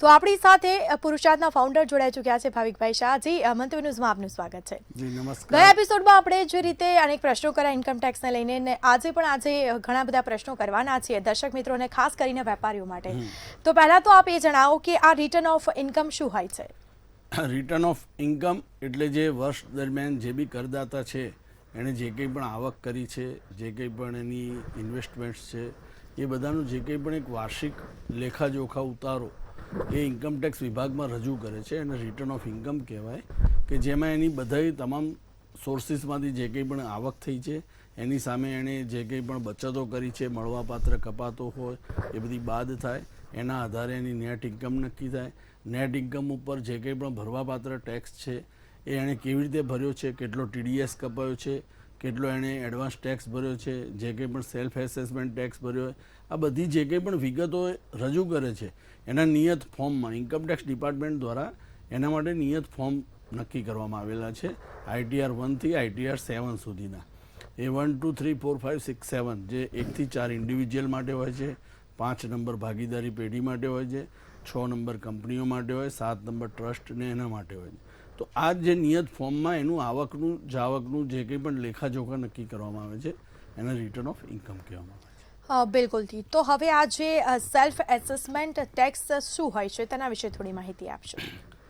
તો આપણી સાથે પુરુષાર્થના ફાઉન્ડર જોડાઈ ચૂક્યા છે ભાવિકભાઈ શાહ. જી, મંતવ્ય ન્યૂઝમાં આપનું સ્વાગત છે. જી નમસ્કાર. ગયા એપિસોડમાં આપણે જે રીતે અનેક પ્રશ્નો કર્યા ઇન્કમ ટેક્સને લઈને ને આજે ઘણા બધા પ્રશ્નો કરવાના છીએ દર્શક મિત્રોને, ખાસ કરીને વેપારીઓ માટે. તો પહેલા તો આપ એ જણાવો કે આ રિટર્ન ઓફ ઇન્કમ શું હોય છે? રિટર્ન ઓફ ઇન્કમ એટલે જે વર્ષ દરમિયાન જે બી કરદાતા છે એણે જે કંઈ પણ આવક કરી છે, જે કંઈ પણ એની ઇન્વેસ્ટમેન્ટ્સ છે, એ બધાનું જે કંઈ પણ એક વાર્ષિક લેખાજોખા ઉતારો એ ઇન્કમટેક્સ વિભાગમાં રજૂ કરે છે અને રિટર્ન ઓફ ઇન્કમ કહેવાય, કે જેમાં એની બધાય તમામ સોર્સિસમાંથી જે કંઈ પણ આવક થઈ છે એની સામે એણે જે કંઈ પણ બચતો કરી છે, મળવાપાત્ર કપાતો હોય એ બધી બાદ થાય, એના આધારે એની નેટ ઇન્કમ નક્કી થાય. નેટ ઇન્કમ ઉપર જે કંઈ પણ ભરવાપાત્ર ટેક્સ છે એ એણે કેવી રીતે ભર્યો છે, કેટલો TDS કપાયો છે, કેટલો એણે એડવાન્સ ટેક્સ ભર્યો છે, જે કંઈ પણ સેલ્ફ એસેસમેન્ટ ટેક્સ ભર્યો હોય, આ બધી જે કંઈ પણ વિગતો રજૂ કરે છે એના નિયત ફોર્મમાં ઇન્કમટેક્સ ડિપાર્ટમેન્ટ દ્વારા એના માટે નિયત ફોર્મ નક્કી કરવામાં આવેલા છે. ITR 1 થી ITR 7 સુધીના. એ 1, 2, 3, 4, 5, 6, 7 જે 1 થી 4 ઇન્ડિવિજ્યુઅલ માટે હોય છે, 5 નંબર ભાગીદારી પેઢી માટે હોય છે, 6 નંબર કંપનીઓ માટે હોય, 7 નંબર ટ્રસ્ટ ને એના માટે હોય છે. તો આ જે નિયત ફોર્મમાં એનું આવકનું જાવકનું જે કંઈ પણ લેખાજોખા નક્કી કરવામાં આવે છે એને રિટર્ન ઓફ ઇન્કમ કહેવામાં આવે છે. બિલકુલથી. તો હવે આ જે સેલ્ફ એસેસમેન્ટ ટેક્સ શું હોય છે તેના વિશે થોડી માહિતી આપશો.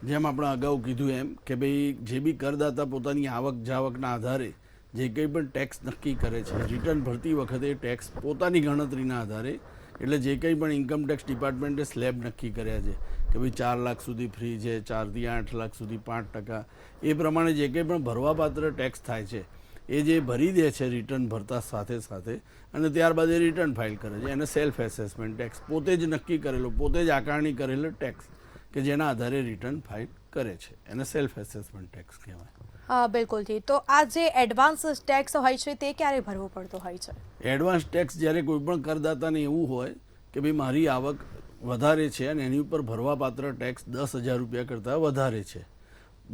જેમ આપણે અગાઉ કીધું એમ કે ભાઈ જે બી કરદાતા પોતાની આવક જાવકના આધારે જે કંઈ પણ ટેક્સ નક્કી કરે છે, રિટર્ન ભરતી વખતે ટેક્સ પોતાની ગણતરીના આધારે, એટલે જે કંઈ પણ ઇન્કમટેક્સ ડિપાર્ટમેન્ટે સ્લેબ નક્કી કર્યા છે કે ભાઈ 4 લાખ સુધી ફ્રી છે, 4 થી 8 લાખ સુધી 5%, એ પ્રમાણે જે કંઈ પણ ભરવાપાત્ર ટેક્સ થાય છે એ જે ભરી દે છે રિટર્ન ભરતા સાથે સાથે, અને ત્યારબાદ એ રિટર્ન ફાઇલ કરે છે, એને સેલ્ફ એસેસમેન્ટ ટેક્સ પોતે જ નક્કી કરેલો, પોતે જ આકારણી કરેલો ટેક્સ કે જેના આધારે રિટર્ન ફાઇલ કરે છે, એને સેલ્ફ એસેસમેન્ટ ટેક્સ કહેવાય. બિલકુલથી. તો આ જે એડવાન્સ ટેક્સ હોય છે તે ક્યારે ભરવો પડતો હોય છે? એડવાન્સ ટેક્સ જ્યારે કોઈ પણ કરદાતાને એવું હોય કે ભાઈ મારી આવક વધારે છે અને એની ઉપર ભરવાપાત્ર ટેક્સ 10,000 રૂપિયા કરતાં વધારે છે,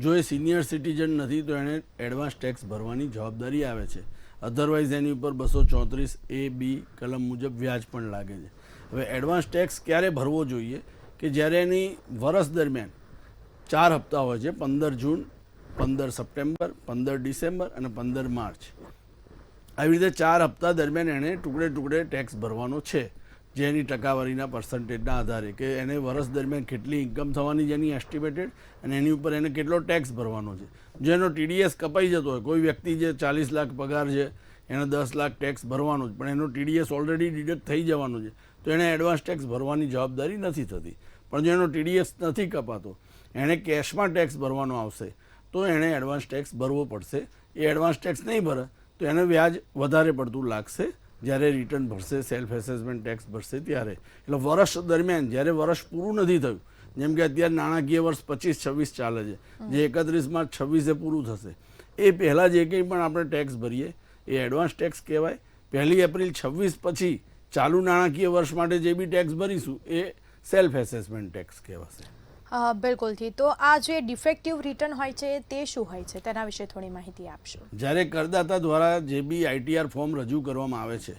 જો એ સિનિયર સિટીઝન નથી તો એણે એડવાન્સ ટેક્સ ભરવાની જવાબદારી આવે છે. અધરવાઇઝ એની ઉપર 234A(b) કલમ મુજબ વ્યાજ પણ લાગે છે. હવે એડવાન્સ ટેક્સ ક્યારે ભરવો જોઈએ કે જ્યારે એની વર્ષ દરમિયાન 4 હપ્તા હોય છે, 15 જૂન, 15 સપ્ટેમ્બર, 15 ડિસેમ્બર અને 15 માર્ચ. આવી રીતે 4 હપ્તા દરમિયાન એણે ટુકડે ટુકડે ટેક્સ ભરવાનો છે, જેની ટકાવારીના પર્સન્ટેજના આધારે, કે એને વર્ષ દરમિયાન કેટલી ઇન્કમ થવાની છે એની એસ્ટિમેટેડ, અને એની ઉપર એને કેટલો ટેક્સ ભરવાનો છે. જો એનો TDS કપાઈ જતો હોય, કોઈ વ્યક્તિ જે 40 લાખ પગાર છે એને 10 લાખ ટેક્સ ભરવાનો છે પણ એનો TDS ઓલરેડી ડિડક્ટ થઈ જવાનો છે, તો એણે એડવાન્સ ટેક્સ ભરવાની જવાબદારી નથી થતી. પણ જો એનો TDS નથી કપાતો, એણે કેશમાં ટેક્સ ભરવાનો આવશે તો એણે એડવાન્સ ટેક્સ ભરવો પડશે. એ એડવાન્સ ટેક્સ નહીં ભરે તો એને વ્યાજ વધારે પડતું લાગશે જ્યારે રિટર્ન ભરશે, સેલ્ફ એસેસમેન્ટ ટેક્સ ભરશે ત્યારે. એટલે વર્ષ દરમિયાન જ્યારે વર્ષ પૂરું નથી થયું, જેમ કે અત્યારે નાણાકીય વર્ષ 25-26 ચાલે છે, જે 31 માર્ચ 26 પૂરું થશે, એ પહેલાં જે કંઈ પણ આપણે ટેક્સ ભરીએ એ એડવાન્સ ટેક્સ કહેવાય. 1 એપ્રિલ 26 પછી ચાલુ નાણાકીય વર્ષ માટે જે બી ટેક્સ ભરીશું એ સેલ્ફ એસેસમેન્ટ ટેક્સ કહેવાશે. બિલકુલથી. તો આ જે ડિફેક્ટિવ રિટર્ન હોય છે તે શું હોય છે તેના વિશે થોડી માહિતી આપશો. જ્યારે કરદાતા દ્વારા જે બી ITR ફોર્મ રજૂ કરવામાં આવે છે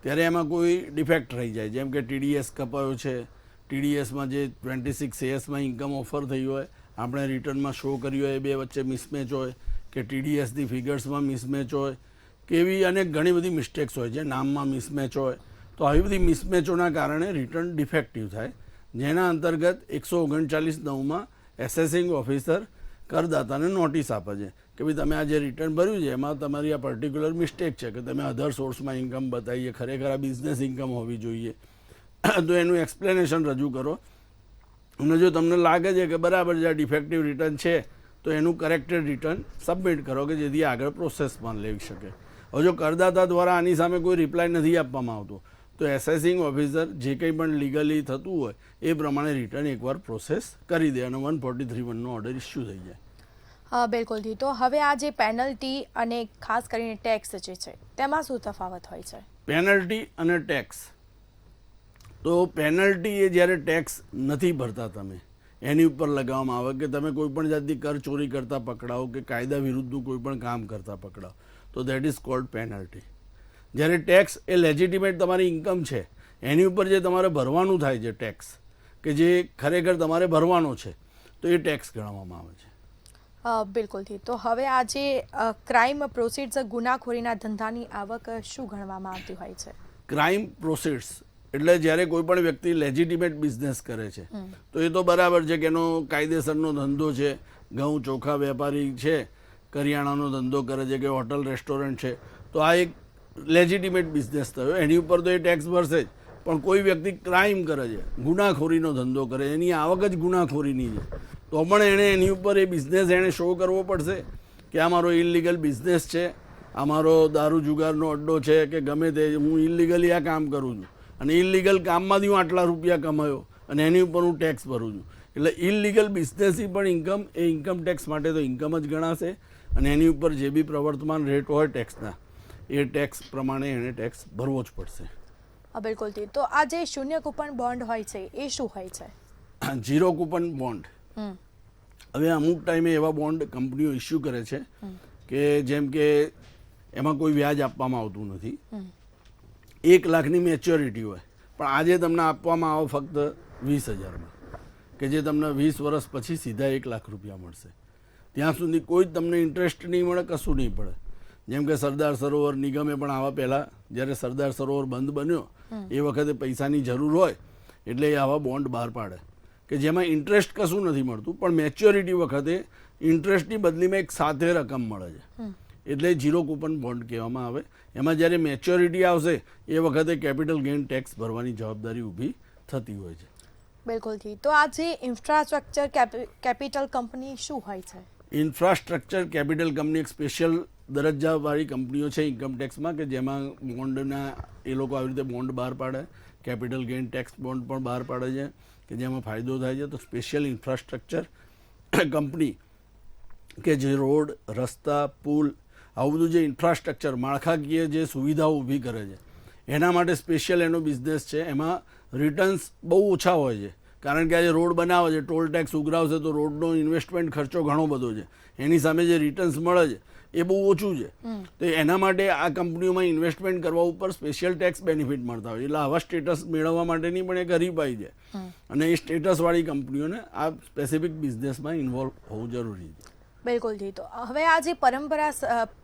ત્યારે એમાં કોઈ ડિફેક્ટ રહી જાય, જેમ કે TDS કપાયો છે, TDSમાં જે 26 ASમાં ઇન્કમ ઓફર થઈ હોય, આપણે રિટર્નમાં શો કર્યું હોય, એ બે વચ્ચે મિસમેચ હોય, કે TDSની ફિગર્સમાં મિસમેચ હોય, કે એવી અનેક ઘણી બધી મિસ્ટેક્સ હોય છે, નામમાં મિસમેચ હોય, તો આવી બધી મિસમેચોના કારણે રિટર્ન ડિફેક્ટિવ થાય, જેના અંતર્ગત 139(9) એસેસિંગ ઓફિસર કરદાતાને નોટિસ આપે છે કે ભાઈ તમે આ જે રિટર્ન ભર્યું છે એમાં તમારી આ પર્ટિક્યુલર મિસ્ટેક છે કે તમે અધર સોર્સમાં ઇન્કમ બતાવીએ, ખરેખર આ બિઝનેસ ઇન્કમ હોવી જોઈએ, તો એનું એક્સપ્લેનેશન રજૂ કરો. અને જો તમને લાગે છે કે બરાબર જે આ ડિફેક્ટિવ રિટર્ન છે તો એનું કરેક્ટેડ રિટર્ન સબમિટ કરો કે જેથી આગળ પ્રોસેસમાં લઈ શકે. હવે જો કરદાતા દ્વારા આની સામે કોઈ રિપ્લાય નથી આપવામાં આવતો તો એસેસિંગ ઓફિસર જે કંઈ પણ લીગલી થતું હોય એ પ્રમાણે રિટર્ન એકવાર પ્રોસેસ કરી દે અને 143(1) ઓર્ડર ઇસ્યુ થઈ જાય. બિલકુલથી. તો હવે આ જે પેનલ્ટી અને ખાસ કરીને ટેક્સ જે છે તેમાં શું તફાવત હોય છે? પેનલ્ટી અને ટેક્સ. તો પેનલ્ટી એ જ્યારે ટેક્સ નથી ભરતા તમે એની ઉપર લગાવવામાં આવે કે તમે કોઈ પણ જાતની કર ચોરી કરતા પકડાવો કે કાયદા વિરુદ્ધનું કોઈ પણ કામ કરતા પકડાવો તો દેટ ઇઝ કોલ્ડ પેનલ્ટી. જ્યારે ટેક્સ એ લેજિટિમેટ તમારી ઇન્કમ છે એની ઉપર જે તમારે ભરવાનું થાય છે ટેક્સ, કે જે ખરેખર તમારે ભરવાનો છે, તો એ ટેક્સ ગણવામાં આવે છે. બિલકુલથી. તો હવે આ જે ક્રાઇમ પ્રોસીડ્સ ગુનાખોરીના ધંધાની આવક શું ગણવામાં આવતી હોય છે? ક્રાઇમ પ્રોસીડ્સ એટલે જ્યારે કોઈ પણ વ્યક્તિ લેજિટિમેટ બિઝનેસ કરે છે તો એ તો બરાબર છે કે એનો કાયદેસરનો ધંધો છે, ઘઉં ચોખા વેપારી છે, કરિયાણાનો ધંધો કરે છે કે હોટલ રેસ્ટોરન્ટ છે, તો આ એક લેજિટિમેટ બિઝનેસ થયો, એની ઉપર તો એ ટેક્સ ભરશે જ. પણ કોઈ વ્યક્તિ ક્રાઇમ કરે છે, ગુનાખોરીનો ધંધો કરે, એની આવક જ ગુનાખોરીની છે, તો પણ એણે એની ઉપર એ બિઝનેસ એણે શો કરવો પડશે કે આ મારો ઇલીગલ બિઝનેસ છે, આ મારો દારૂ જુગારનો અડ્ડો છે કે ગમે તે, હું ઇલીગલી આ કામ કરું છું અને ઇલીગલ કામમાંથી હું આટલા રૂપિયા કમાયો અને એની ઉપર હું ટેક્સ ભરું છું. એટલે ઇલીગલ બિઝનેસની પણ ઇન્કમ એ ઇન્કમ ટેક્સ માટે તો ઇન્કમ જ ગણાશે અને એની ઉપર જે બી પ્રવર્તમાન રેટ હોય ટેક્સના એ ટેક્સ પ્રમાણે એણે ટેક્સ ભરવો જ પડશે. બિલકુલથી. તો આ જે શૂન્ય કૂપન બોન્ડ હોય છે એ શું હોય છે? ઝીરો કૂપન બોન્ડ, હવે અમુક ટાઈમે એવા બોન્ડ કંપનીઓ ઇસ્યુ કરે છે કે જેમ કે એમાં કોઈ વ્યાજ આપવામાં આવતું નથી, 1 લાખની મેચ્યોરિટી હોય, પણ આજે તમને આપવામાં આવે ફક્ત 20,000માં, કે જે તમને 20 વર્ષ પછી સીધા 1 લાખ રૂપિયા મળશે. ત્યાં સુધી કોઈ તમને ઇન્ટરેસ્ટ નહીં મળે, કશું નહીં પડે. જેમ કે સરદાર સરોવર નિગમે પણ આવા પહેલાં જ્યારે સરદાર સરોવર બંધ બન્યો એ વખતે પૈસાની જરૂર હોય એટલે એ આવા બોન્ડ બહાર પાડે કે જેમાં ઇન્ટરેસ્ટ કશું નથી મળતું, પણ મેચ્યોરિટી વખતે ઇન્ટરેસ્ટની બદલીમાં એક સાથે રકમ મળે છે, એટલે ઝીરો કૂપન બોન્ડ કહેવામાં આવે. એમાં જ્યારે મેચ્યોરિટી આવશે એ વખતે કેપિટલ ગેઇન ટેક્સ ભરવાની જવાબદારી ઊભી થતી હોય છે. બિલકુલથી. તો આ જે ઇન્ફ્રાસ્ટ્રક્ચર કેપિટલ કંપની શું હોય છે? ઇન્ફ્રાસ્ટ્રક્ચર કેપિટલ કંપની એક સ્પેશિયલ દરજ્જાવાળી કંપનીઓ છે ઇન્કમટેક્સમાં કે જેમાં બોન્ડના એ લોકો આવી રીતે બોન્ડ બહાર પાડે, કેપિટલ ગેઇન ટેક્સ બોન્ડ પણ બહાર પાડે છે કે જેમાં ફાયદો થાય છે. તો સ્પેશિયલ ઇન્ફ્રાસ્ટ્રક્ચર કંપની કે જે રોડ, રસ્તા, પુલ, આવું બધું જે ઇન્ફ્રાસ્ટ્રક્ચર માળખાકીય જે સુવિધાઓ ઊભી કરે છે એના માટે સ્પેશિયલ એનો બિઝનેસ છે. એમાં રિટર્ન્સ બહુ ઓછા હોય છે કારણ કે આજે રોડ બનાવે છે, ટોલ ટેક્સ ઉઘરાવશે તો રોડનો ઇન્વેસ્ટમેન્ટ ખર્ચો ઘણો બધો છે, એની સામે જે રિટર્ન્સ મળે છે એ બહુ ઓછું છે. તો એના માટે આ કંપનીઓમાં ઇન્વેસ્ટમેન્ટ કરવા ઉપર સ્પેશિયલ ટેક્સ બેનિફિટ મળતા હોય. એટલે આવા સ્ટેટસ મેળવવા માટેની પણ એક હરીફાઈ છે અને એ સ્ટેટસવાળી કંપનીઓને આ સ્પેસિફિક બિઝનેસમાં ઇન્વોલ્વ હોવું જરૂરી છે. બિલકુલથી. તો હવે આ જે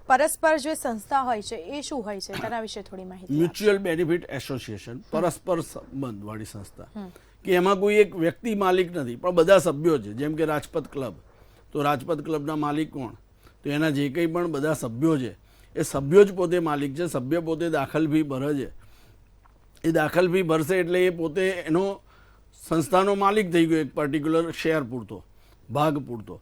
પરસ્પર જે સંસ્થા હોય છે એ શું હોય છે તેના વિશે થોડી માહિતી. મ્યુચ્યુઅલ બેનિફિટ એસોસિએશન, પરસ્પર સંબંધવાળી સંસ્થા, કે એમાં કોઈ એક વ્યક્તિ માલિક નથી પણ બધા સભ્યો છે. જેમ કે રાજપથ ક્લબ, તો રાજપથ ક્લબના માલિક કોણ? તો એના જે કંઈ પણ બધા સભ્યો છે એ સભ્યો જ પોતે માલિક છે. સભ્ય પોતે દાખલ ફી ભરે છે, એ દાખલ ફી ભરશે એટલે એ પોતે એનો સંસ્થાનો માલિક થઈ ગયો એક પર્ટિક્યુલર શેર પૂરતો, ભાગ પૂરતો.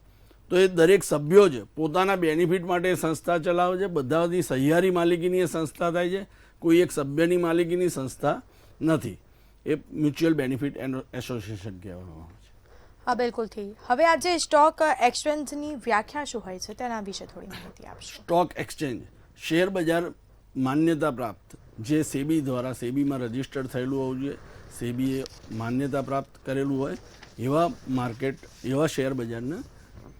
તો એ દરેક સભ્યો છે પોતાના બેનિફિટ માટે સંસ્થા ચલાવે છે. બધાની સહિયારી માલિકીની એ સંસ્થા થાય છે, કોઈ એક સભ્યની માલિકીની સંસ્થા નથી. એ મ્યુચ્યુઅલ બેનિફિટ એસોસિએશન કહેવામાં આવે છે. હા, બિલકુલથી. હવે આ જે સ્ટોક એક્સચેન્જની વ્યાખ્યા શું હોય છે તેના વિશે થોડી માહિતી આપશો. સ્ટોક એક્સચેન્જ શેર બજાર માન્યતા પ્રાપ્ત, જે સેબી દ્વારા, સેબીમાં રજિસ્ટર્ડ થયેલું હોવું જોઈએ, સેબીએ માન્યતા પ્રાપ્ત કરેલું હોય એવા માર્કેટ, એવા શેર બજારને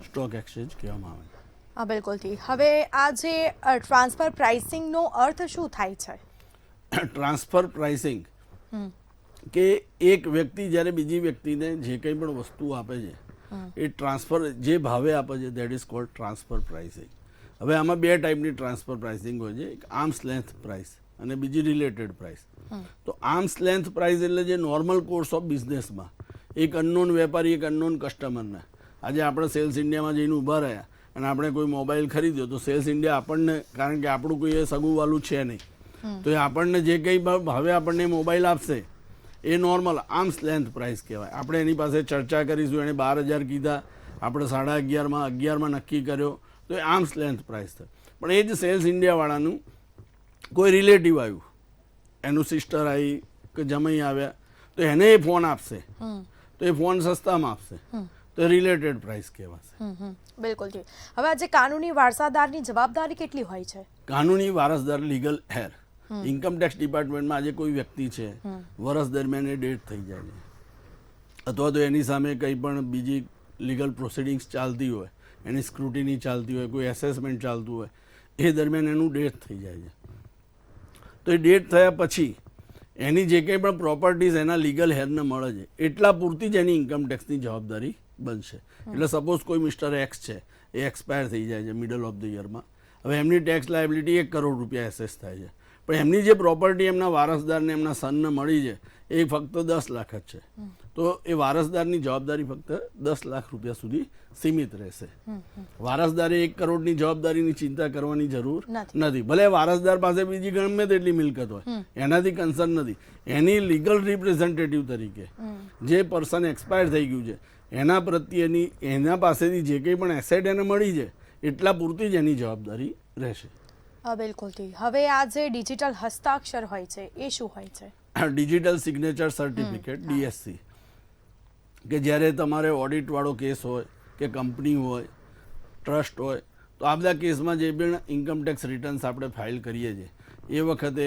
સ્ટોક એક્સચેન્જ કહેવામાં આવે છે. હા, બિલકુલથી. હવે આ જે ટ્રાન્સફર પ્રાઇસિંગનો અર્થ શું થાય છે? ટ્રાન્સફર પ્રાઇસિંગ કે એક વ્યક્તિ જ્યારે બીજી વ્યક્તિને જે કંઈ પણ વસ્તુ આપે છે એ ટ્રાન્સફર જે ભાવે આપે છે that is called transfer pricing. હવે આમાં 2 ટાઈપની ટ્રાન્સફર પ્રાઇસિંગ હોય છે, એક આર્મ્સ લેન્થ પ્રાઇસ અને બીજી રિલેટેડ પ્રાઇસ. તો આર્મ્સ લેન્થ પ્રાઇસ એટલે જે નોર્મલ કોર્સ ઓફ બિઝનેસમાં એક અનનોન વેપારી, એક અનનોન કસ્ટમરને, આજે આપણે સેલ્સ ઇન્ડિયામાં જઈને ઊભા રહ્યા અને આપણે કોઈ મોબાઈલ ખરીદ્યો તો સેલ્સ ઇન્ડિયા આપણને, કારણ કે આપણું કોઈ એ સગુવાલું છે નહીં, તો એ આપણને જે કંઈ ભાવે આપણને મોબાઈલ આપશે એ નોર્મલ આર્મ્સ લેન્થ પ્રાઇસ કહેવાય. આપણે એની પાસે ચર્ચા કરીશું, એણે 12,000 કીધા, આપણે 11,500 નક્કી કર્યો, તો એ આર્મ્સ લેન્થ પ્રાઇસ થાય. પણ એ જ સેલ્સ ઇન્ડિયાવાળાનું કોઈ રિલેટિવ આવ્યું, એનું સિસ્ટર આવી કે જમાઈ આવ્યા, તો એને એ ફોન આપશે તો એ ફોન સસ્તામાં આપશે, તો રિલેટેડ પ્રાઇસ કહેવાશે. બિલકુલ. હવે આજે કાનૂની વારસાદારની જવાબદારી કેટલી હોય છે? કાનૂની વારસદાર, લીગલ હેર, ઇન્કમટેક્સ ડિપાર્ટમેન્ટમાં આજે કોઈ વ્યક્તિ છે, વર્ષ દરમિયાન એ ડેથ થઈ જાય છે અથવા તો એની સામે કંઈ પણ બીજી લીગલ પ્રોસિડિંગ્સ ચાલતી હોય, એની સ્ક્રુટિની ચાલતી હોય, કોઈ એસેસમેન્ટ ચાલતું હોય, એ દરમિયાન એનું ડેથ થઈ જાય છે. તો એ ડેથ થયા પછી એની જે કંઈ પણ પ્રોપર્ટીઝ એના લીગલ હેરને મળે છે એટલા પૂરતી જ એની ઇન્કમ ટેક્સની જવાબદારી બનશે. એટલે સપોઝ કોઈ મિસ્ટર એક્સ છે, એ એક્સપાયર થઈ જાય છે મિડલ ઓફ ધ યરમાં, હવે એમની ટેક્સ લાયબિલિટી 1 કરોડ રૂપિયા એસેસ થાય છે, પણ એમની જે પ્રોપર્ટી એમના વારસદારને એમના સનને મળી છે એ ફક્ત 10 લાખ જ છે, તો એ વારસદારની જવાબદારી ફક્ત 10 લાખ રૂપિયા સુધી સીમિત રહેશે. વારસદારે 1 કરોડની જવાબદારીની ચિંતા કરવાની જરૂર નથી. ભલે વારસદાર પાસે બીજી ગમે તેટલી મિલકત હોય, એનાથી કન્સર્ન નથી. એની લીગલ રિપ્રેઝેન્ટેટિવ તરીકે જે પર્સન એક્સપાયર થઈ ગયું છે એના પ્રત્યેની એના પાસેથી જે કંઈ પણ એસેટ એને મળી છે એટલા પૂરતી જ એની જવાબદારી રહેશે. બિલકુલથી. હવે આ જે ડિજિટલ હસ્તાક્ષર હોય છે એ શું હોય છે? ડિજિટલ સિગ્નેચર સર્ટિફિકેટ DSC, કે જ્યારે તમારે ઓડિટવાળો કેસ હોય કે કંપની હોય, ટ્રસ્ટ હોય, તો આ બધા કેસમાં જે પણ ઇન્કમ ટેક્સ રિટર્ન્સ આપણે ફાઇલ કરીએ છીએ એ વખતે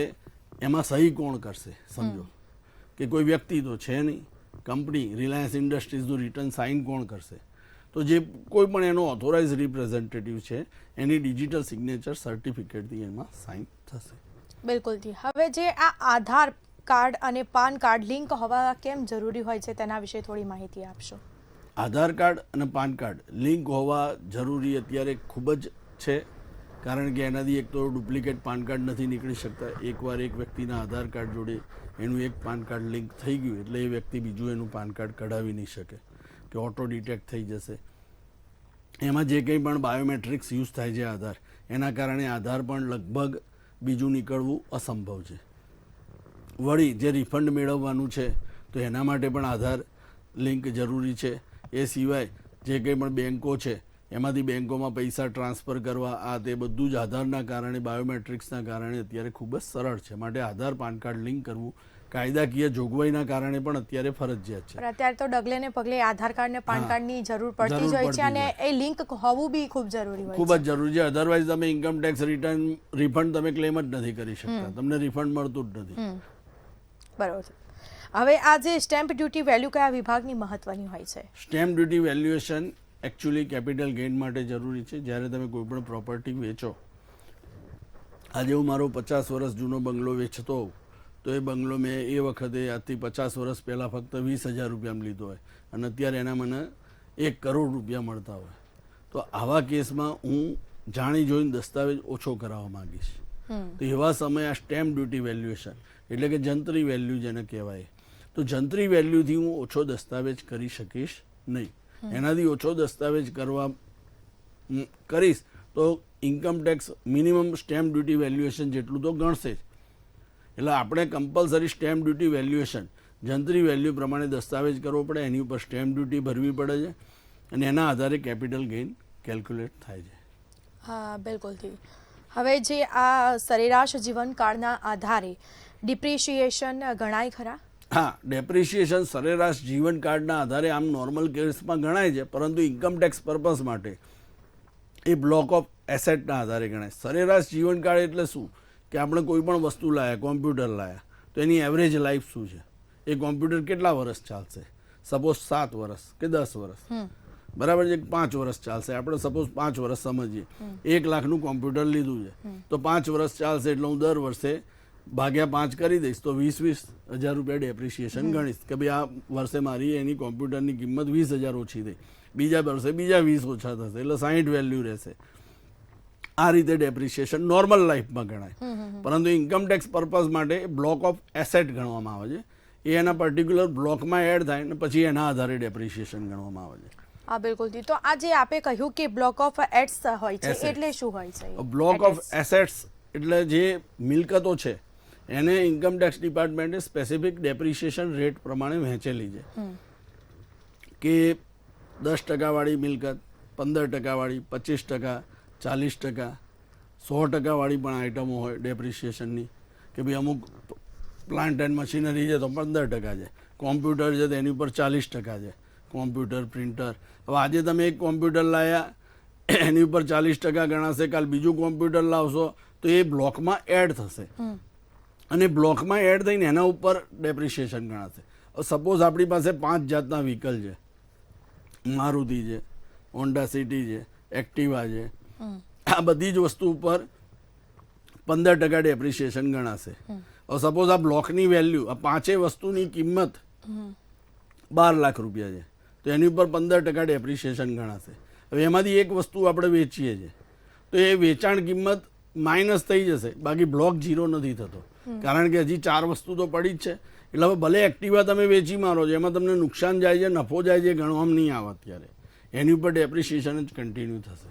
એમાં સહી કોણ કરશે? સમજો કે કોઈ વ્યક્તિ તો છે નહીં, કંપની રિલાયન્સ ઇન્ડસ્ટ્રીઝનું રિટર્ન સાઇન કોણ કરશે? તો જે કોઈ પણ એનો ઓથોરાઇઝ રિપ્રેઝેન્ટેટિવ છે એની ડિજિટલ સિગ્નેચર સર્ટિફિકેટથી એમાં સાઇન થશે. બિલકુલથી. હવે જે આ આધાર કાર્ડ અને પાન કાર્ડ લિંક હોવા કેમ જરૂરી હોય છે તેના વિશે થોડી માહિતી આપશો. આધાર કાર્ડ અને પાન કાર્ડ લિંક હોવા જરૂરી અત્યારે ખૂબ જ છે, કારણ કે એનાથી એક તો ડુપ્લિકેટ પાન કાર્ડ નથી નીકળી શકતા. એકવાર એક વ્યક્તિના આધાર કાર્ડ જોડે એનું એક પાન કાર્ડ લિંક થઈ ગયું એટલે એ વ્યક્તિ બીજું એનું પાન કાર્ડ કઢાવી નહીં શકે, કે ઓટો ડિટેક્ટ થઈ જશે. એમાં જે કંઈ પણ બાયોમેટ્રિક્સ યુઝ થાય છે આધાર, એના કારણે આધાર પણ લગભગ બીજું નીકળવું અસંભવ છે. વળી જે રિફંડ મેળવવાનું છે તો એના માટે પણ આધાર લિંક જરૂરી છે. એ સિવાય જે કંઈ પણ બેન્કો છે એમાંથી બેન્કોમાં પૈસા ટ્રાન્સફર કરવા, આ તે બધું જ આધારના કારણે, બાયોમેટ્રિક્સના કારણે અત્યારે ખૂબ જ સરળ છે. માટે આધાર પાન કાર્ડ લિંક કરવું કાયદાકીય જોગવાઈના કારણે પણ અત્યારે ફરજિયાત છે. અત્યારે તો ડગલે ને પગલે આધાર કાર્ડ ને પાન કાર્ડની જરૂર પડતી જ હોય છે અને એ લિંક હોવું બી ખૂબ જરૂરી હોય છે. ખૂબ જ જરૂરી છે. અધરવાઇઝ તમે ઇન્કમ ટેક્સ રિફંડ તમે ક્લેમ જ નથી કરી શકતા, તમને રિફંડ મળતું જ નથી. બરોબર. હવે આ જે સ્ટેમ્પ ડ્યુટી વેલ્યુ કયા વિભાગની મહત્વની હોય છે? Stamp duty valuation actually capital gain માટે જરૂરી છે. જ્યારે તમે કોઈ પણ પ્રોપર્ટી વેચો, આજે હું મારો 50 વર્ષ જૂનો બંગલો વેચતો હોઉં તો એ બંગલો મેં એ વખતે આજથી 50 વર્ષ પહેલાં ફક્ત 20,000 રૂપિયામાં લીધો હોય અને અત્યારે એના મને 1 કરોડ રૂપિયા મળતા હોય, તો આવા કેસમાં હું જાણી જોઈને દસ્તાવેજ ઓછો કરાવવા માંગીશ. તો એવા સમયે આ સ્ટેમ્પ ડ્યુટી વેલ્યુએશન એટલે કે જંત્રી વેલ્યુ જેને કહેવાય, તો જંત્રી વેલ્યુથી હું ઓછો દસ્તાવેજ કરી શકીશ નહીં. એનાથી ઓછો દસ્તાવેજ કરીશ તો income tax minimum stamp duty valuation જેટલું તો ગણશે જ. એટલે આપણે કમ્પલસરી સ્ટેમ્પ ડ્યુટી વેલ્યુએશન જંત્રી વેલ્યુ પ્રમાણે દસ્તાવેજ કરવો પડે, એની ઉપર સ્ટેમ્પ ડ્યુટી ભરવી પડે છે અને એના આધારે કેપિટલ ગેઇન કેલ્ક્યુલેટ થાય છે. હા, બિલકુલથી. હવે જે આ સરેરાશ જીવનકાળના આધારે ડિપ્રિશિએશન ગણાય ખરા? હા, ડેપ્રિશિએશન સરેરાશ જીવનકાળના આધારે આમ નોર્મલ કેસમાં ગણાય છે, પરંતુ ઇન્કમ ટેક્સ પર્પઝ માટે એ બ્લોક ઓફ એસેટના આધારે ગણાય. સરેરાશ જીવનકાળ એટલે શું? કે આપણે કોઈ પણ વસ્તુ લાયા, કોમ્પ્યુટર લાયા, તો એની એવરેજ લાઈફ શું છે? એ કોમ્પ્યુટર કેટલા વર્ષ ચાલશે? સપોઝ 7 વર્ષ કે 10 વર્ષ, બરાબર છે. 5 વર્ષ ચાલશે. આપણે સપોઝ 5 વર્ષ સમજીએ, 1 લાખનું કોમ્પ્યુટર લીધું છે તો 5 વર્ષ ચાલશે એટલે હું દર વર્ષે ભાગ્યા 5 કરી દઈશ તો 20,000 રૂપિયા ડેપ્રિશિએશન ગણીશ કે ભાઈ આ વર્ષે મારી એની કોમ્પ્યુટરની કિંમત 20,000 ઓછી થઈ, બીજા વર્ષે બીજા 20 ઓછા થશે એટલે 60 વેલ્યુ રહેશે. આ રીતે ડેપ્રિશિએશન નોર્મલ લાઈફમાં ગણાય. પરંતુ ઇન્કમ ટેક્સ પર્પઝ માટે બ્લોક ઓફ એસેટ ગણવામાં આવે છે. એ એના પર્ટિક્યુલર બ્લોકમાં એડ થાય ને પછી એના આધારે ડેપ્રિશિએશન ગણવામાં આવે છે. હા, બિલકુલથી. તો આ જે આપે કહ્યું કે બ્લોક ઓફ એટ્સ હોય છે એટલે શું હોય છે? બ્લોક ઓફ એસેટ્સ એટલે જે મિલકતો છે એને ઇન્કમ ટેક્સ ડિપાર્ટમેન્ટે સ્પેસિફિક ડેપ્રિશિએશન રેટ પ્રમાણે વહેંચેલી છે કે 10% વાળી મિલકત, 15% વાળી, 25%, 40%, 100% વાળી પણ આઇટમો હોય ડેપ્રિશિએશનની, કે ભાઈ અમુક પ્લાન્ટ એન્ડ મશીનરી છે તો 15% છે, કોમ્પ્યુટર છે તો એની ઉપર 40% છે, કોમ્પ્યુટર, પ્રિન્ટર. હવે આજે તમે એક કોમ્પ્યુટર લાવ્યા એની ઉપર 40% ગણાશે, કાલ બીજું કોમ્પ્યુટર લાવશો તો એ બ્લોકમાં એડ થશે અને બ્લોકમાં એડ થઈને એના ઉપર ડેપ્રિશિએશન ગણાશે. સપોઝ આપણી પાસે 5 જાતના વ્હીકલ છે, મારુતિ છે, હોન્ડા સિટી છે, એક્ટિવા છે, આ બધી જ વસ્તુ ઉપર 15% ડેપ્રિશિએશન ગણાશે. હવે સપોઝ આ બ્લોકની વેલ્યુ, આ પાંચેય વસ્તુની કિંમત 12 લાખ રૂપિયા છે, તો એની ઉપર 15% ડેપ્રિસિએશન ગણાશે. હવે એમાંથી એક વસ્તુ આપણે વેચીએ છીએ તો એ વેચાણ કિંમત માઇનસ થઈ જશે, બાકી બ્લોક 0 નથી થતો, કારણ કે હજી 4 વસ્તુ તો પડી જ છે. એટલે હવે ભલે એક્ટિવા તમે વેચી મારો છો, એમાં તમને નુકસાન જાય છે, નફો જાય છે, ગણવામાં નહીં આવે અત્યારે, એની ઉપર ડેપ્રિસિએશન જ કન્ટિન્યુ થશે.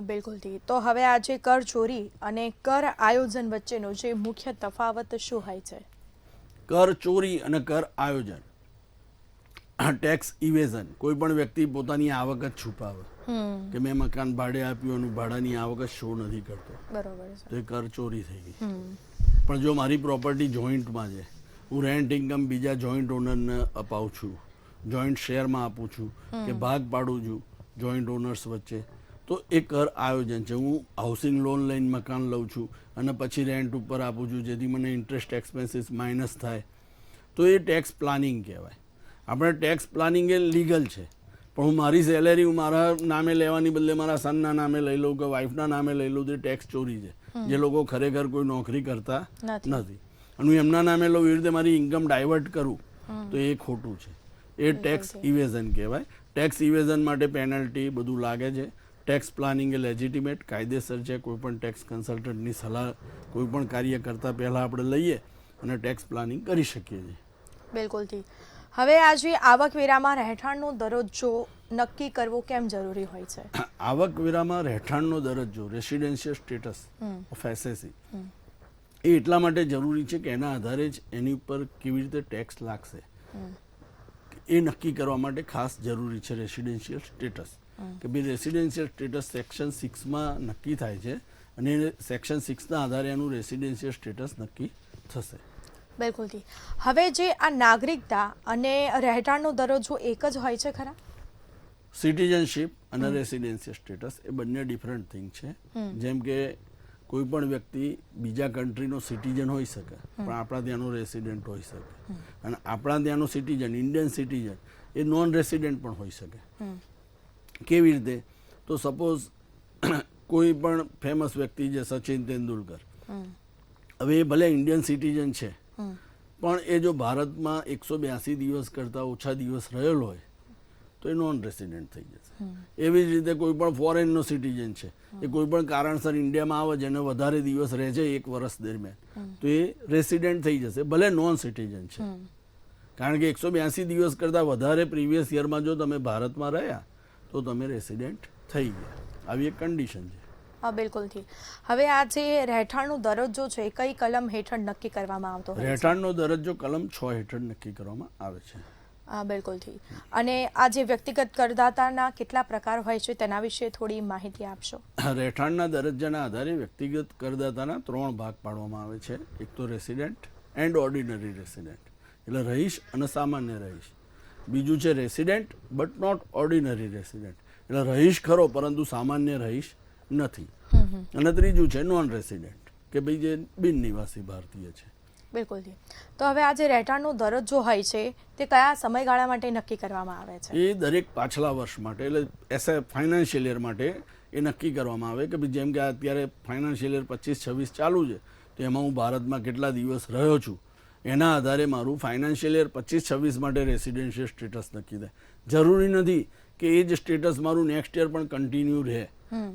બિલકુલથી. તો હવે આ જે કર ચોરી અને કર આયોજન વચ્ચેનો જે મુખ્ય તફાવત શું હોય છે? કર ચોરી અને કર આયોજન, ટેક્સ ઇવેઝન, કોઈ પણ વ્યક્તિ પોતાની આવક જ છુપાવે કે મેં મકાન ભાડે આપ્યું અને ભાડાની આવક જ શો નથી કરતો, બરોબર છે, તો એ કર ચોરી થઈ ગઈ. પણ જો મારી પ્રોપર્ટી જોઈન્ટમાં છે, હું રેન્ટ ઇન્કમ બીજા જોઈન્ટ ઓનરને અપાવું છું, જોઈન્ટ શેરમાં આપું છું કે ભાગ પાડું છું જોઈન્ટ ઓનર્સ વચ્ચે, તો એ કર આયોજન છે. હું હાઉસિંગ લોન લઈને મકાન લઉં છું અને પછી રેન્ટ ઉપર આપું છું, જેથી મને ઇન્ટરેસ્ટ એક્સપેન્સીસ માઇનસ થાય, તો એ ટેક્સ પ્લાનિંગ કહેવાય. આપણે ટેક્સ પ્લાનિંગ એ લીગલ છે, પણ હું મારી સેલેરી હું મારા નામે લેવાની બદલે મારા સનના નામે લઈ લઉં કે વાઈફના નામે લઈ લઉં, તો ટેક્સ ચોરી છે. જે લોકો ખરેખર કોઈ નોકરી કરતા નથી અને હું એમના નામે લઉં, એવી રીતે મારી ઇન્કમ ડાયવર્ટ કરું, તો એ ખોટું છે. એ ટેક્સ ઇવેઝન કહેવાય. ટેક્સ ઇવેઝન માટે પેનલ્ટી બધું લાગે છે. ટેક્સ પ્લાનિંગ એ લેજિટિમેટ, કાયદેસર છે. કોઈ પણ ટેક્સ કન્સલ્ટન્ટની સલાહ કોઈ પણ કાર્ય કરતાં પહેલાં આપણે લઈએ અને ટેક્સ પ્લાનિંગ કરી શકીએ છીએ. બિલકુલથી. હવે આજે આવકવેરામાં રહેઠાણનો દરજ્જો નક્કી કરવો કેમ જરૂરી હોય છે? આવકવેરામાં રહેઠાણનો દરજ્જો, રેસિડેન્શિયલ સ્ટેટસ ઓફ એસએસસી, એ એટલા માટે જરૂરી છે કે એના આધારે જ એની ઉપર કેવી રીતે ટેક્સ લાગશે એ નક્કી કરવા માટે ખાસ જરૂરી છે રેસિડેન્શિયલ સ્ટેટસ. કે ભાઈ રેસિડેન્શિયલ સ્ટેટસ સેક્શન 6માં નક્કી થાય છે અને સેક્શન 6ના આધારે એનું રેસિડેન્શિયલ સ્ટેટસ નક્કી થશે. બિલકુલથી. હવે જે આ નાગરિકતા અને રહેઠાણનો દરજ્જો એક જ હોય છે ખરા? સિટીઝનશીપ અને રેસિડેન્શિયલ સ્ટેટસ એ બંને ડિફરન્ટ થિંગ છે. જેમ કે કોઈ પણ વ્યક્તિ બીજા કન્ટ્રીનો સિટીઝન હોઈ શકે, પણ આપણા ત્યાંનો રેસિડેન્ટ હોઈ શકે, અને આપણા ત્યાંનો સિટીઝન, ઇન્ડિયન સિટીઝન, એ નોન રેસિડેન્ટ પણ હોઈ શકે. કેવી રીતે? તો સપોઝ કોઈ પણ ફેમસ વ્યક્તિ છે, સચિન તેંડુલકર, હવે એ ભલે ઇન્ડિયન સિટીઝન છે, પણ એ જો ભારતમાં 182 દિવસ કરતાં ઓછા દિવસ રહેલો હોય તો એ નોન રેસિડેન્ટ થઈ જશે. એવી જ રીતે કોઈ પણ ફોરેનનો સિટીઝન છે, એ કોઈ પણ કારણસર ઇન્ડિયામાં આવે છે અને વધારે દિવસ રહે છે 1 વર્ષ દરમિયાન, તો એ રેસિડેન્ટ થઈ જશે, ભલે નોન સિટીઝન છે. કારણ કે 182 દિવસ કરતાં વધારે પ્રીવિયસ યરમાં જો તમે ભારતમાં રહ્યા તો તમે રેસિડેન્ટ થઈ ગયા. આવી એક કન્ડિશન છે. હા, બિલકુલથી. હવે આ જે રહેઠાણનો દરજ્જો છે એ કઈ કલમ હેઠળ નક્કી કરવામાં આવતો હોય છે? રહેઠાણનો દરજ્જો કલમ 6 હેઠળ નક્કી કરવામાં આવે છે. હા, બિલકુલથી. અને આ જે વ્યક્તિગત કરદાતાના કેટલા પ્રકાર હોય છે તેના વિશે થોડી માહિતી આપશો? રહેઠાણના દરજ્જાના આધારે વ્યક્તિગત કરદાતાના 3 ભાગ પાડવામાં આવે છે. એક તો રેસિડેન્ટ એન્ડ ઓર્ડિનરી રેસિડેન્ટ, એટલે રહીશ અને સામાન્ય રહીશ. બીજું છે resident but not ordinary resident, એટલે રહીશ ખરો પરંતુ સામાન્ય રહીશ નથી. અને ત્રીજું છે નોન રેસિડેન્ટ, કે ભાઈ જે બિન નિવાસી ભારતીય છે. બિલકુલથી. તો હવે આ જે રહેઠાણનો દરજ્જો હોય છે તે કયા સમયગાળા માટે નક્કી કરવામાં આવે છે? એ દરેક પાછલા વર્ષ માટે, એટલે એસે ફાઇનાન્શિયલ યર માટે એ નક્કી કરવામાં આવે કે ભાઈ જેમ કે અત્યારે ફાઇનાન્શિયલ યર 25-26 ચાલુ છે, તો એમાં હું ભારતમાં કેટલા દિવસ રહ્યો છું એના આધારે મારું ફાઇનાન્શિયલ યર 25-26 માટે રેસિડેન્શિયલ સ્ટેટસ નક્કી થાય. જરૂરી નથી કે એ જ સ્ટેટસ મારું નેક્સ્ટ યર પણ કન્ટિન્યુ રહે.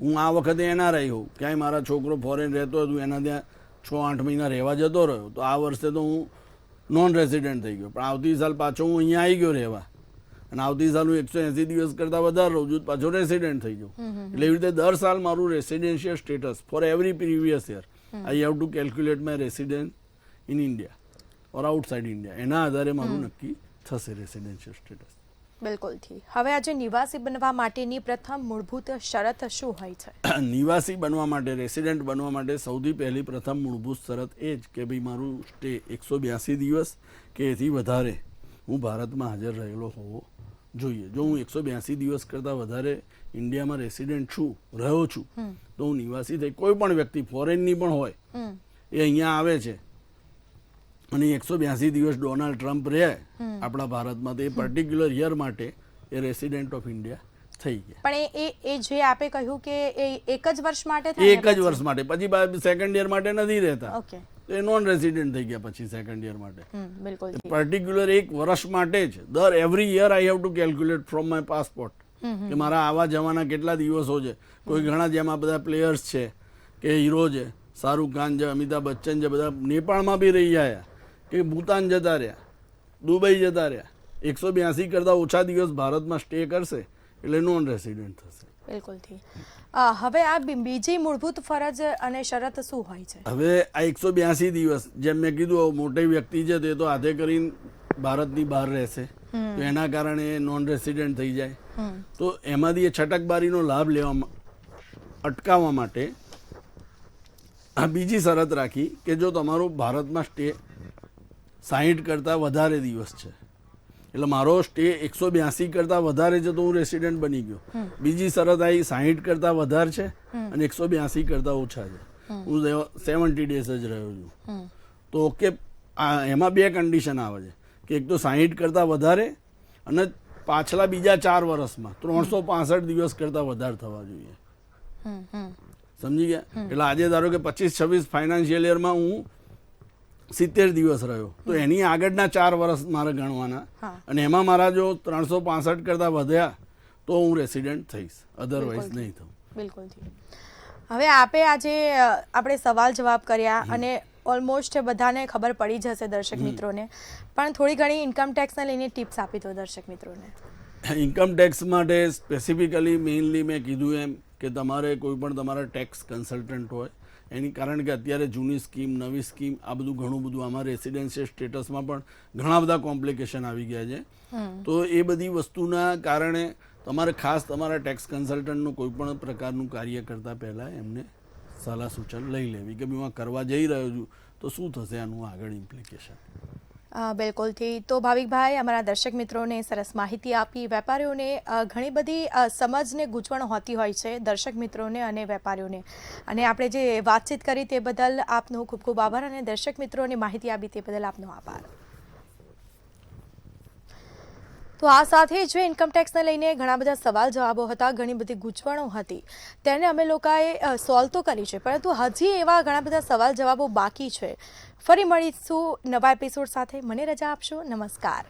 હું આ વખતે એનઆરઆઈ હોઉં, ક્યાંય મારા છોકરો ફોરેન રહેતો હતું, એના ત્યાં 6-8 મહિના રહેવા જતો રહ્યો, તો આ વર્ષે તો હું નોન રેસિડેન્ટ થઈ ગયો, પણ આવતી સાલ પાછો હું અહીંયા આવી ગયો રહેવા, અને આવતી સાલ હું 180 દિવસ કરતાં વધારે રહું છું, પાછો રેસિડેન્ટ થઈ ગયો. એટલે એવી રીતે દર સાલ મારું residential status for every previous year I have to calculate my resident in India or outside India, એના આધારે મારું નક્કી થશે રેસિડેન્શિયલ સ્ટેટસ. બિલકુલથી. હવે આજે નિવાસી બનવા માટેની પ્રથમ મૂળભૂત શરત શું હોય છે? નિવાસી બનવા માટે, રેસિડેન્ટ બનવા માટે સૌથી પહેલી પ્રથમ મૂળભૂત શરત એ જ કે ભાઈ મારું સ્ટે 182 દિવસ કે એથી વધારે હું ભારતમાં હાજર રહેલો હોવો જોઈએ. જો હું 182 દિવસ કરતાં વધારે ઇન્ડિયામાં રેસિડેન્ટ છું, રહ્યો છું, તો હું નિવાસી થઈ. કોઈ પણ વ્યક્તિ ફોરેનની પણ હોય, એ અહીંયા આવે છે અને 182 દિવસ ડોનાલ્ડ ટ્રમ્પ રહે આપણા ભારતમાં, તો એ પર્ટિક્યુલર યર માટે એ રેસિડેન્ટ ઓફ ઇન્ડિયા થઈ ગયા. પણ એ જે આપે કહ્યું કે એ એક જ વર્ષ માટે થાય? એક જ વર્ષ માટે, પછી સેકન્ડ યર માટે નથી રહેતા. ઓકે. તો એ નોન રેસિડેન્ટ થઈ ગયા પછી સેકન્ડ યર માટે. બિલકુલ પર્ટિક્યુલર એક વર્ષ માટે જ every year I have to calculate from my passport કે મારા આવા જવાના કેટલા દિવસો છે. કોઈ ઘણા જેમ આ બધા પ્લેયર્સ છે કે હીરો છે, શાહરૂખ ખાન છે, અમિતાભ બચ્ચન છે, બધા નેપાળમાં બી રહી આવ્યા કે ભૂતાન જતા રહ્યા, દુબઈ જતા રહ્યા. 182 કરતાં ઓછા દિવસ ભારતમાં સ્ટે કરશે એટલે નોન રેસિડેન્ટ થશે. બિલકુલથી. હવે આ બીજી મૂળભૂત ફરજ અને શરત શું હોય છે? હવે આ 182 દિવસ જેમ મેં કીધું, મોટી વ્યક્તિ છે તે તો હાથે કરીને ભારતની બહાર રહેશે, તો એના કારણે નોન રેસિડેન્ટ થઈ જાય. તો એમાંથી એ છટકબારીનો લાભ લેવામાં અટકાવવા માટે આ બીજી શરત રાખી કે જો તમારું ભારતમાં સ્ટે 60 કરતાં વધારે દિવસ છે, એટલે મારો સ્ટે 182 કરતાં વધારે છે તો હું રેસિડેન્ટ બની ગયો. બીજી શરત આવી 60 કરતાં વધારે છે અને 182 કરતાં ઓછા છે, હું 70 ડેઝ જ રહ્યો છું. તો ઓકે, એમાં બે કન્ડિશન આવે છે કે એક તો 60 કરતાં વધારે અને પાછલા બીજા 4 વર્ષમાં 365 દિવસ કરતાં વધારે થવા જોઈએ. સમજી ગયા? એટલે આજે ધારો કે 25-26 ફાઇનાન્શિયલ યરમાં હું 70 દિવસ રહ્યો, તો એની આગળના 4 વર્ષ મારે ગણવાના અને એમાં મારા જો 365 કરતાં વધ્યા તો હું રેસિડેન્ટ થઈશ, અધરવાઇઝ નહીં થવું. બિલકુલ. હવે આપે આજે આપણે સવાલ જવાબ કર્યા અને ઓલમોસ્ટ બધાને ખબર પડી જશે દર્શક મિત્રોને, પણ થોડી ઘણી ઇન્કમ ટેક્સને લઈને ટિપ્સ આપી દો દર્શક મિત્રોને. ઇન્કમ ટેક્સ માટે સ્પેસિફિકલી મેઇનલી મેં કીધું એમ કે તમારે કોઈ પણ તમારા ટેક્સ કન્સલ્ટન્ટ હોય એની, કારણ કે અત્યારે જૂની સ્કીમ, નવી સ્કીમ, આ બધું ઘણું બધું આમાં રેસિડેન્શિયલ સ્ટેટસમાં પણ ઘણા બધા કોમ્પ્લિકેશન આવી ગયા છે. તો એ બધી વસ્તુના કારણે તમારે ખાસ તમારા ટેક્સ કન્સલ્ટન્ટનું કોઈ પણ પ્રકારનું કાર્ય કરતાં પહેલાં એમને સલાહ સૂચન લઈ લેવી કે હું આ કરવા જઈ રહ્યો છું તો શું થશે આનું આગળ ઇમ્પ્લિકેશન. બિલકુલથી. તો ભાવિકભાઈ, અમારા દર્શક મિત્રોને સરસ માહિતી આપી. વેપારીઓને ઘણી બધી સમજને ગૂંચવણ હોતી હોય છે, દર્શક મિત્રોને અને વેપારીઓને, અને આપણે જે વાતચીત કરી તે બદલ આપનો ખૂબ ખૂબ આભાર અને દર્શક મિત્રોને માહિતી આપી તે બદલ આપનો આભાર. તો આ સાથે જ ઇન્કમ ટેક્સને લઈને ઘણા બધા સવાલ જવાબો હતા, ઘણી બધી ગૂંચવણો હતી, તેને અમે લોકોએ સોલ્વ તો કરી છે, પરંતુ હજી એવા ઘણા બધા સવાલ જવાબો બાકી છે. ફરી મળીશું નવા એપિસોડ સાથે. મને રજા આપશો. નમસ્કાર.